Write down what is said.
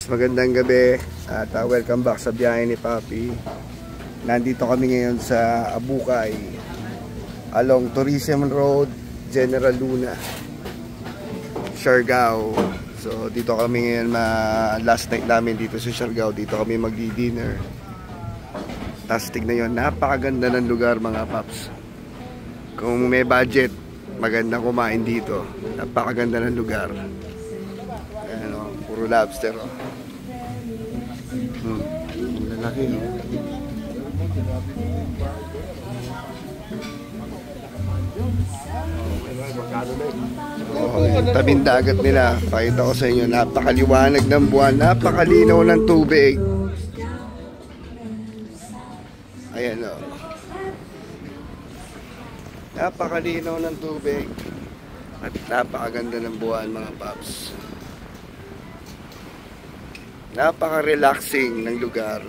Magandang gabi at welcome back sa biyahe ni Papi. Nandito kami ngayon sa Abukay along Tourism Road, General Luna, Siargao. So dito kami ngayon, last night namin dito sa Siargao. Dito kami magdi-dinner. Tapos tignan yun, napakaganda ng lugar mga paps. Kung may budget, maganda kumain dito. Napakaganda ng lugar. Ano, puro lobster oh. Ang lalaki no. Yung tabing dagat nila, pakita ko sa inyo, napakaliwanag ng buwan, napakalinaw ng tubig. Ayan o, napakalinaw ng tubig at napakaganda ng buwan mga paps. Napaka-relaxing ng lugar.